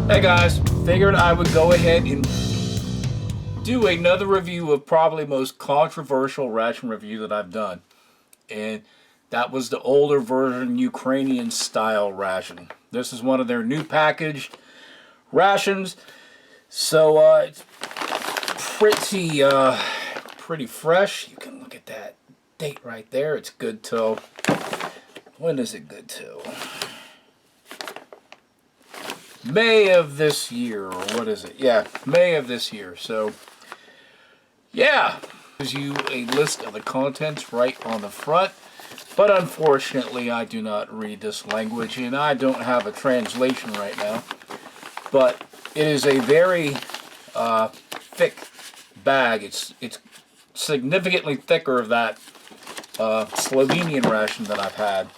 Hey guys, figured I would go ahead and do another review of probably the most controversial ration review that I've done. And that was the older version Ukrainian style ration. This is one of their new packaged rations. So it's pretty fresh. You can look at that date right there. It's good till, when is it good till? May of this year, or what is it? Yeah, May of this year. So, yeah, gives you a list of the contents right on the front. But unfortunately, I do not read this language, and I don't have a translation right now. But it is a very thick bag. It's significantly thicker of that Slovenian ration that I've had.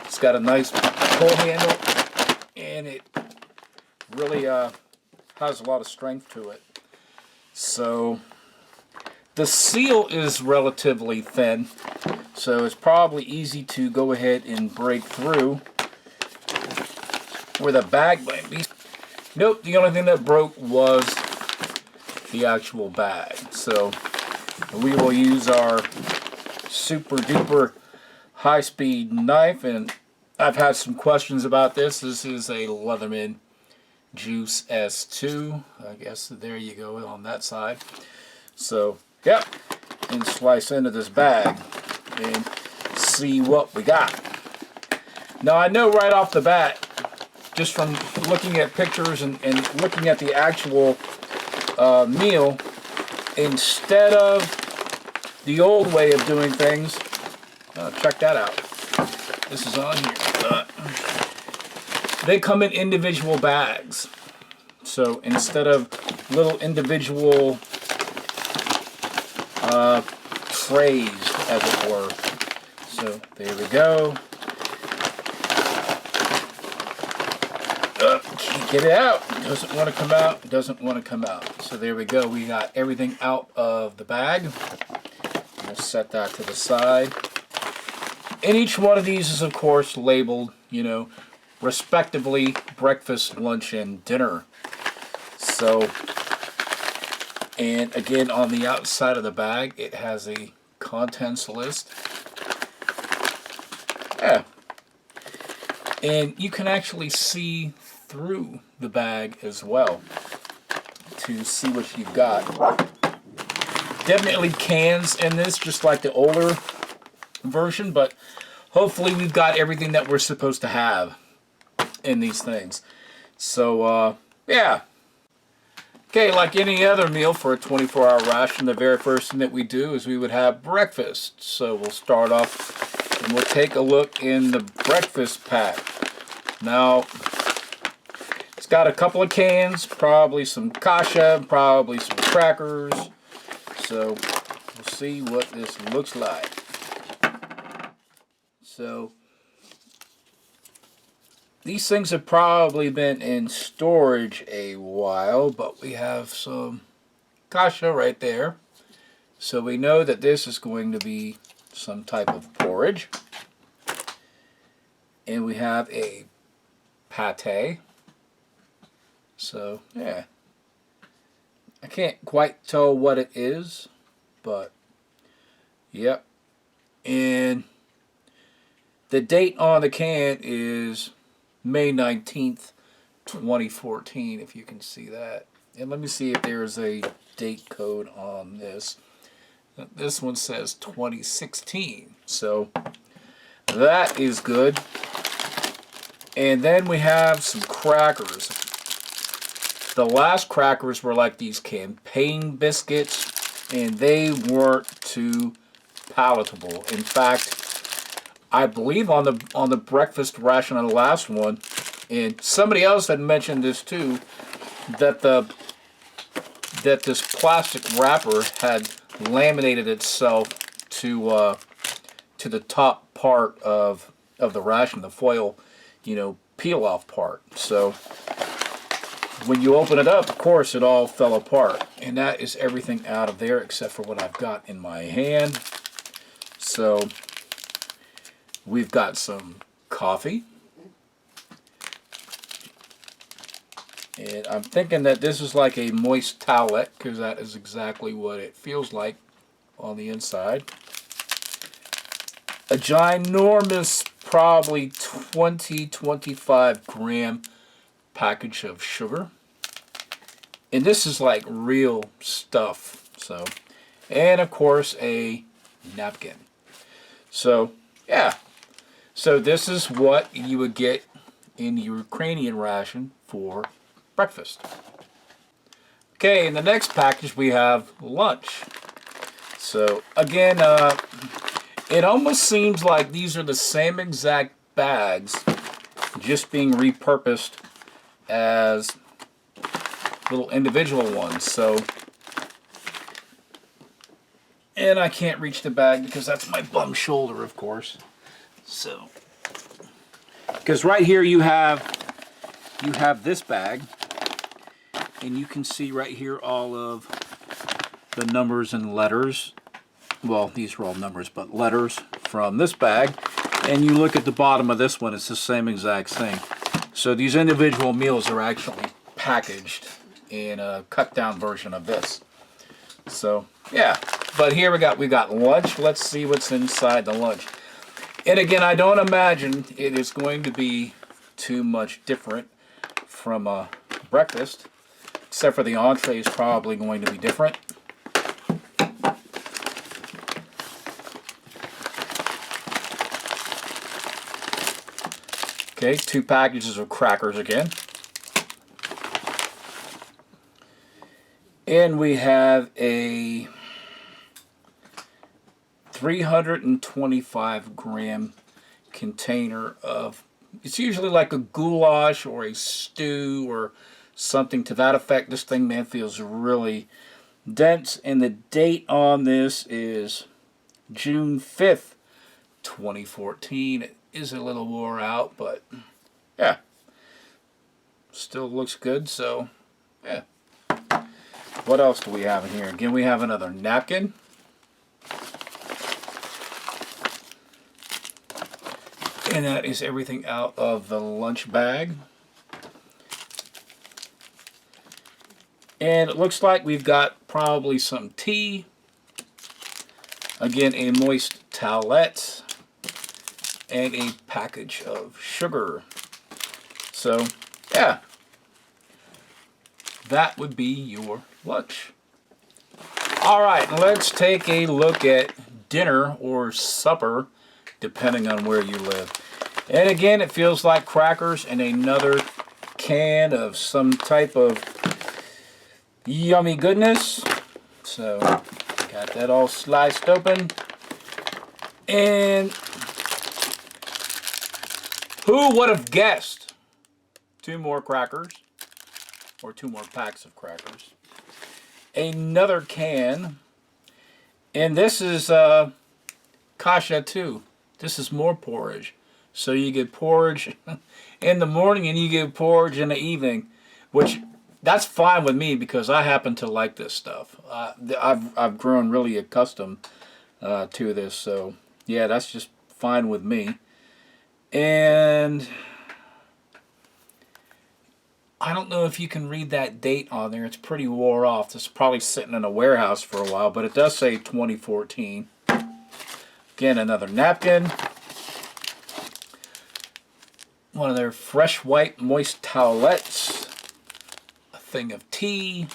It's got a nice pull handle, and it really has a lot of strength to it. So the seal is relatively thin, so it's probably easy to go ahead and break through where the bag might be. Nope, the only thing that broke was the actual bag. So we will use our super duper high-speed knife, and I've had some questions about this. This is a Leatherman Juice S2. I guess there you go on that side. So, yep, and slice into this bag and see what we got. Now, I know right off the bat, just from looking at pictures and looking at the actual meal, instead of the old way of doing things, check that out. This is on here. They come in individual bags. So instead of little individual trays, as it were. So there we go. Can't get it out. Doesn't want to come out. Doesn't want to come out. So there we go. We got everything out of the bag. We'll set that to the side. And each one of these is, of course, labeled, respectively, breakfast, lunch, and dinner. So, and again, on the outside of the bag, it has a contents list. Yeah. And you can actually see through the bag as well to see what you've got. Definitely cans in this, just like the older version, but hopefully we've got everything that we're supposed to have in these things. So, yeah. Okay, like any other meal for a 24-hour ration, the very first thing that we do is we would have breakfast. So we'll start off and we'll take a look in the breakfast pack. Now, it's got a couple of cans, probably some kasha, probably some crackers. So we'll see what this looks like. So these things have probably been in storage a while, but we have some kasha right there. So we know that this is going to be some type of porridge. And we have a pate. So, yeah. I can't quite tell what it is, but yep. And the date on the can is May 19th, 2014, if you can see that. And let me see if there's a date code on this. This one says 2016, so that is good. And then we have some crackers. The last crackers were like these campaign biscuits, and they weren't too palatable. In fact, I believe on the breakfast ration on the last one, and somebody else had mentioned this too, that this plastic wrapper had laminated itself to the top part of the ration, the foil, peel off part. So when you open it up, of course, it all fell apart, and that is everything out of there except for what I've got in my hand. So we've got some coffee, And I'm thinking that this is like a moist towelette, because that is exactly what it feels like on the inside. A ginormous, probably 20-25 gram package of sugar. And this is like real stuff. So, and of course a napkin. So, yeah. So this is what you would get in the Ukrainian ration for breakfast. Okay, in the next package we have lunch. So again, it almost seems like these are the same exact bags, just being repurposed as little individual ones. So, and I can't reach the bag because that's my bum shoulder, of course. So, because right here you have this bag, and you can see right here all of the numbers and letters. Well, these are all numbers, but letters from this bag. And you look at the bottom of this one, it's the same exact thing. So these individual meals are actually packaged in a cut down version of this. So yeah, but here we got lunch. Let's see what's inside the lunch. And again, I don't imagine it is going to be too much different from a breakfast, except for the entree is probably going to be different. Okay, 2 packages of crackers again. And we have a 325 gram container of, it's usually like a goulash or a stew or something to that effect. This thing, man, feels really dense. And the date on this is June 5th, 2014. It is a little wore out, but yeah, still looks good. So yeah. What else do we have in here? Again, we have another napkin. And that is everything out of the lunch bag. And it looks like we've got probably some tea. Again, a moist towelette. And a package of sugar. So, yeah. That would be your lunch. Alright, let's take a look at dinner or supper, depending on where you live. And again, it feels like crackers and another can of some type of yummy goodness. So, got that all sliced open. And who would have guessed? 2 more crackers, or 2 more packs of crackers. Another can, and this is kasha too. This is more porridge. So you get porridge in the morning and you get porridge in the evening, which that's fine with me because I happen to like this stuff. I've grown really accustomed to this, so yeah, that's just fine with me. And I don't know if you can read that date on there. It's pretty wore off. It's probably sitting in a warehouse for a while, but it does say 2014. Again, another napkin. One of their fresh white moist towelettes. A thing of tea.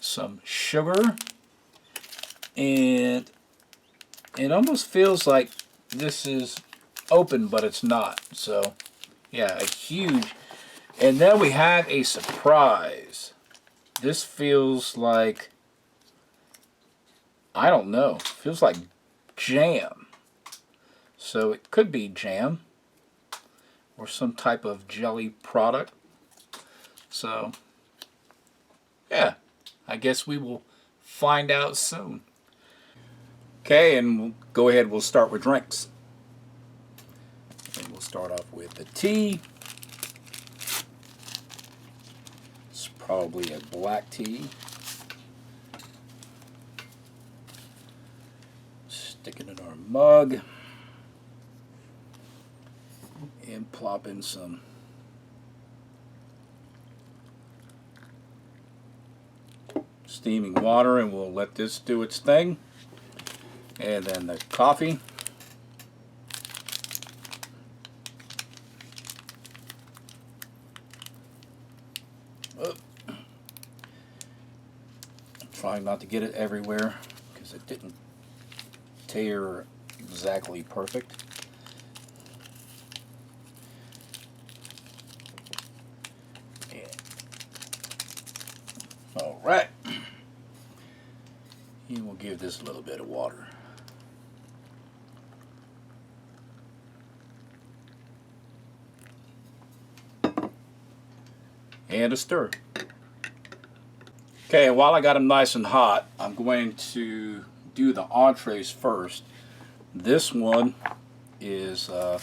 Some sugar. And it almost feels like this is open, but it's not. So, yeah, a huge. And then we have a surprise. This feels like, I don't know, feels like jam. So it could be jam or some type of jelly product. So, yeah, I guess we will find out soon. Okay, and we'll go ahead, we'll start with drinks. And we'll start off with the tea. It's probably a black tea. Stick it in our mug. And plop in some steaming water, and we'll let this do its thing. And then the coffee. Oh. Trying not to get it everywhere because it didn't tear exactly perfect. All right. And we'll give this a little bit of water. And a stir. Okay, and while I got them nice and hot, I'm going to do the entrees first. This one is the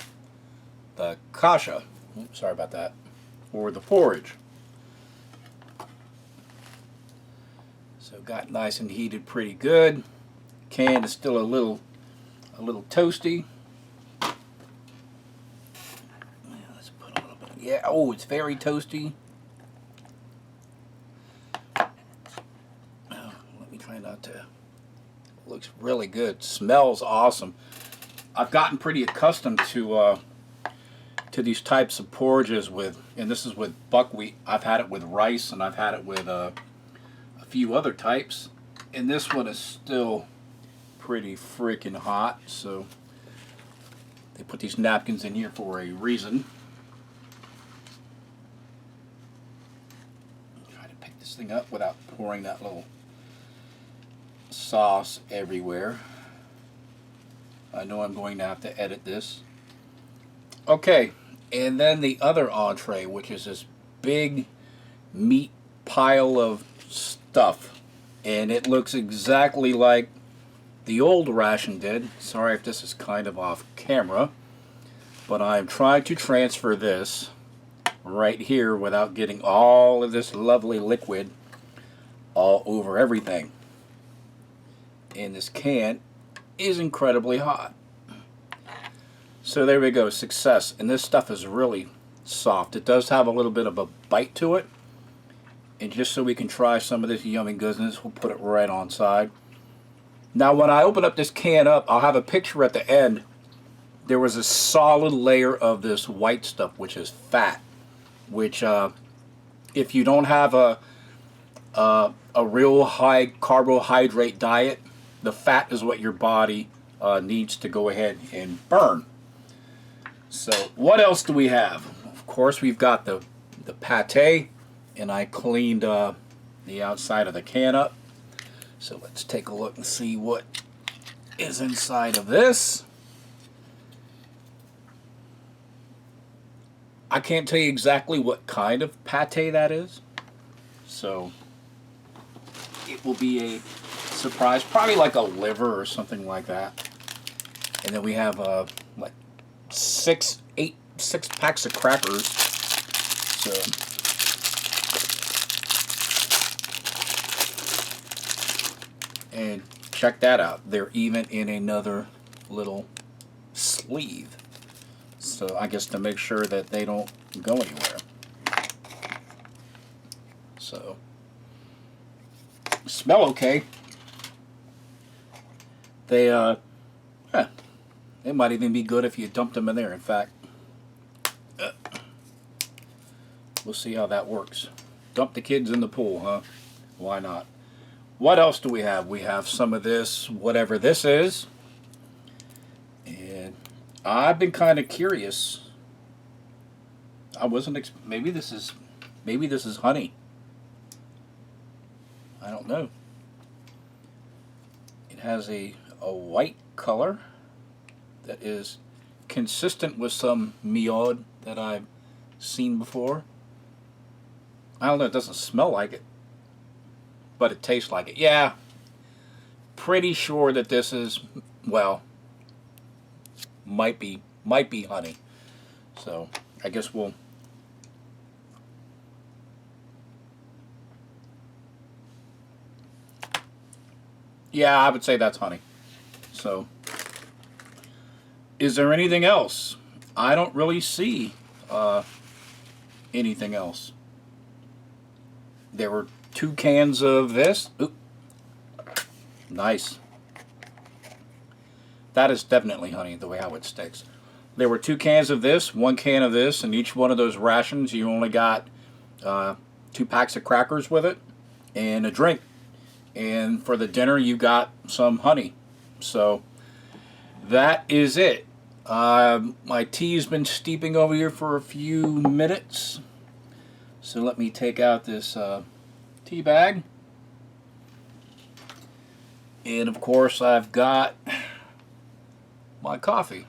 kasha. Oops, sorry about that. Or the porridge. So got nice and heated pretty good. Can is still a little toasty. Let's put a little bit. Yeah, oh, it's very toasty. Let me try not to. Looks really good. Smells awesome. I've gotten pretty accustomed to these types of porridges with, and this is with buckwheat. I've had it with rice, and I've had it with a few other types, and this one is still pretty freaking hot. So they put these napkins in here for a reason. Try to pick this thing up without pouring that little sauce everywhere. I know I'm going to have to edit this. Okay, and then the other entree, which is this big meat pile of stuff, and it looks exactly like the old ration did. Sorry if this is kind of off camera, but I'm trying to transfer this right here without getting all of this lovely liquid all over everything. And this can is incredibly hot. So there we go, success. And this stuff is really soft. It does have a little bit of a bite to it. And just so we can try some of this yummy goodness, we'll put it right on side. Now when I open up this can up, I'll have a picture at the end. There was a solid layer of this white stuff, which is fat. Which, if you don't have a real high carbohydrate diet, the fat is what your body needs to go ahead and burn. So what else do we have? Of course, we've got the pate, and I cleaned the outside of the can up. So let's take a look and see what is inside of this. I can't tell you exactly what kind of pate that is, so it will be a surprise. Probably like a liver or something like that. And then we have like six packs of crackers. So and check that out. They're even in another little sleeve. So I guess to make sure that they don't go anywhere. So smell okay. They might even be good if you dumped them in there. In fact, we'll see how that works. Dump the kids in the pool, huh? Why not? What else do we have? We have some of this, whatever this is. And I've been kind of curious. I wasn't. Maybe this is honey. I don't know. It has a white color that is consistent with some miod that I've seen before. I don't know. It doesn't smell like it, but it tastes like it. Yeah. Pretty sure that this is, well, might be honey. So I guess we'll. Yeah, I would say that's honey. So, is there anything else? I don't really see anything else. There were 2 cans of this. Oop. Nice. That is definitely honey, the way how it sticks. There were 2 cans of this, 1 can of this, and each one of those rations you only got 2 packs of crackers with it and a drink. And for the dinner you got some honey. So that is it. My tea's been steeping over here for a few minutes. So let me take out this tea bag. And of course I've got my coffee.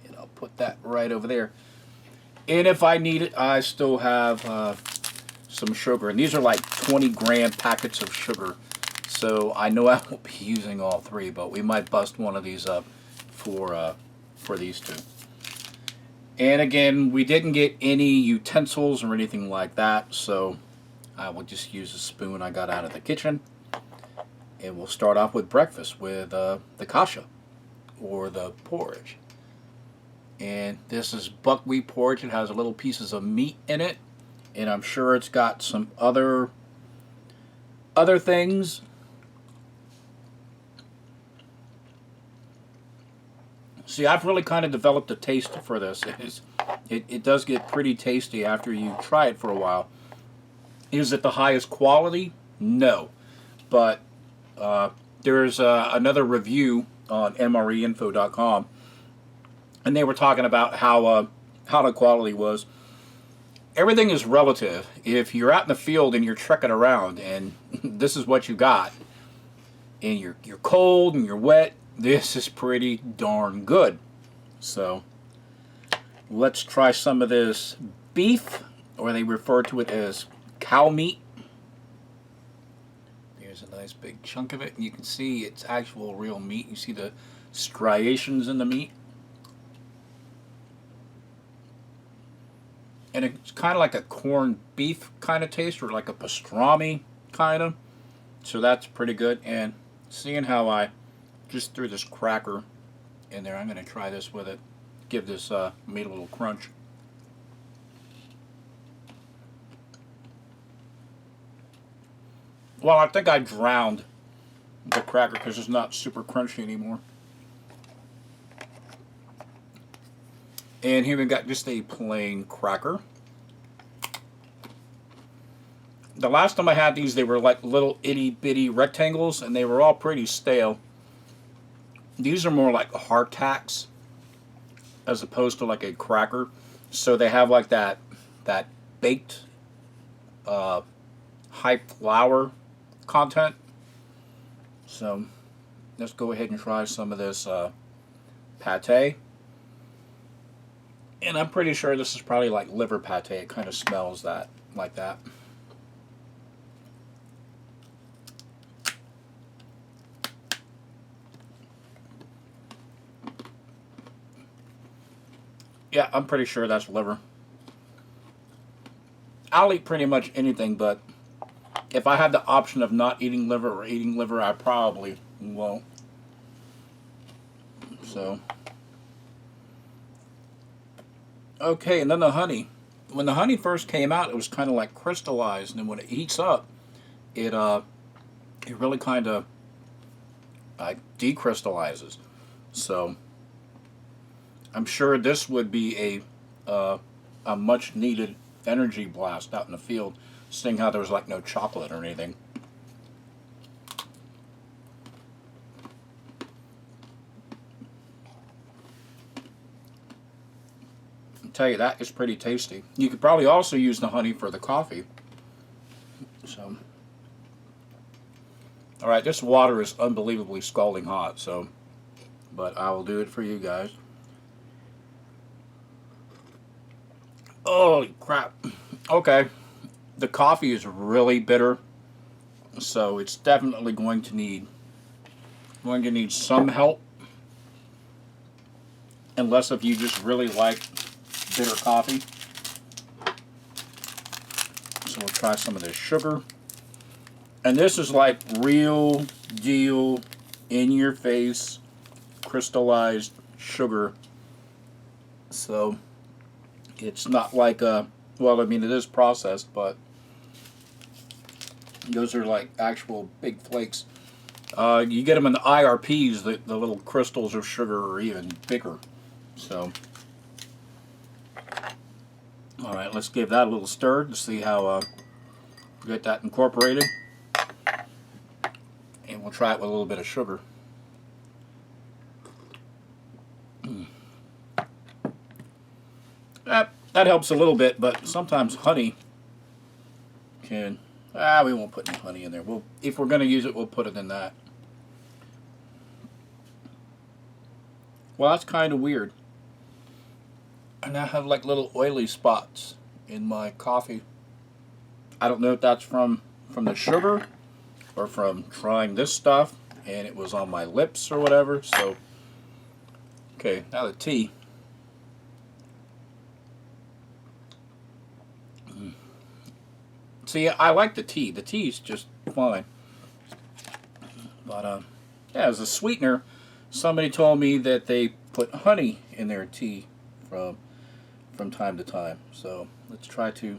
And I'll put that right over there. And if I need it, I still have some sugar. And these are like 20-gram packets of sugar. So I know I won't be using all 3, but we might bust one of these up for these 2. And again, we didn't get any utensils or anything like that, so I will just use a spoon I got out of the kitchen. And we'll start off with breakfast with the kasha, or the porridge. And this is buckwheat porridge. It has little pieces of meat in it, and I'm sure it's got some other things. See, I've really kind of developed a taste for this. It does get pretty tasty after you try it for a while. Is it the highest quality? No. But there's another review on MREinfo.com, and they were talking about how the quality was. Everything is relative. If you're out in the field and you're trekking around and this is what you got, and you're cold and you're wet, this is pretty darn good. So let's try some of this beef, or they refer to it as cow meat. There's a nice big chunk of it, and you can see it's actual real meat. You see the striations in the meat. And it's kind of like a corned beef kind of taste, or like a pastrami kind of. So that's pretty good. And seeing how I just threw this cracker in there, I'm going to try this with it. Give this meat a little crunch. Well, I think I drowned the cracker because it's not super crunchy anymore. And here we got just a plain cracker. The last time I had these, they were like little itty bitty rectangles, and they were all pretty stale. These are more like hardtacks as opposed to like a cracker. So they have like that baked high flour content. So let's go ahead and try some of this pate. And I'm pretty sure this is probably like liver pate. It kind of smells like that. Yeah, I'm pretty sure that's liver. I'll eat pretty much anything, but if I had the option of not eating liver or eating liver, I probably won't. So, okay, and then the honey. When the honey first came out, it was kind of like crystallized, and when it heats up, it really kind of decrystallizes. So I'm sure this would be a much needed energy blast out in the field, seeing how there was like no chocolate or anything. I'll tell you, that is pretty tasty. You could probably also use the honey for the coffee. So, all right, this water is unbelievably scalding hot, so, but I will do it for you guys. Holy crap. Okay, the coffee is really bitter, so it's definitely going to need some help, unless if you just really like bitter coffee. So we'll try some of this sugar. And this is like real deal, in your face, crystallized sugar. So it's not like well, I mean, it is processed, but Those are like actual big flakes. You get them in the IRPs, the little crystals of sugar are even bigger. So, all right, let's give that a little stir to see how we get that incorporated. And we'll try it with a little bit of sugar. That helps a little bit, but sometimes honey can... we won't put any honey in there. If we're going to use it, we'll put it in that. Well, that's kind of weird. I now have like little oily spots in my coffee. I don't know if that's from the sugar or from trying this stuff and it was on my lips or whatever. So, okay, now the tea. See, I like the tea. The tea's just fine. But, yeah, as a sweetener, somebody told me that they put honey in their tea from time to time. So, let's try to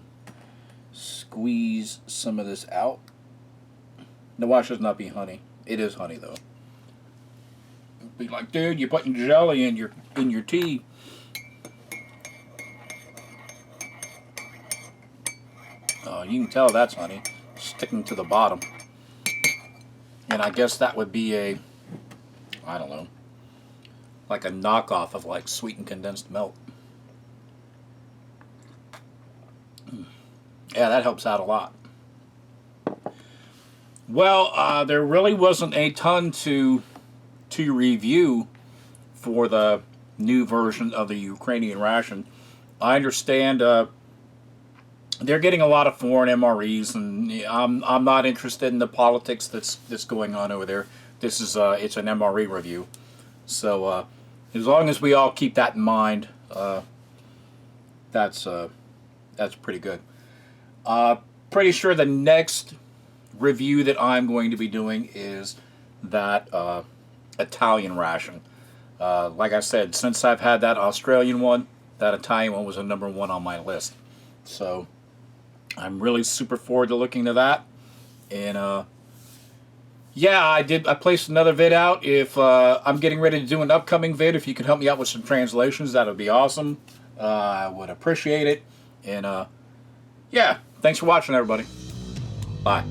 squeeze some of this out. The wash should not be honey. It is honey, though. Be like, dude, you're putting jelly in your tea. You can tell that's honey sticking to the bottom. And I guess that would be a, I don't know, like a knockoff of like sweetened condensed milk. Yeah, that helps out a lot. Well, there really wasn't a ton to review for the new version of the Ukrainian ration. I understand they're getting a lot of foreign MREs, and I'm not interested in the politics that's going on over there. This is it's an MRE review, so as long as we all keep that in mind, that's pretty good. Pretty sure the next review that I'm going to be doing is that Italian ration. Like I said, since I've had that Australian one, that Italian one was a #1 on my list. So I'm really super forward to looking to that. And yeah, I placed another vid out. If I'm getting ready to do an upcoming vid, if you could help me out with some translations, that would be awesome. I would appreciate it. And yeah, thanks for watching, everybody. Bye.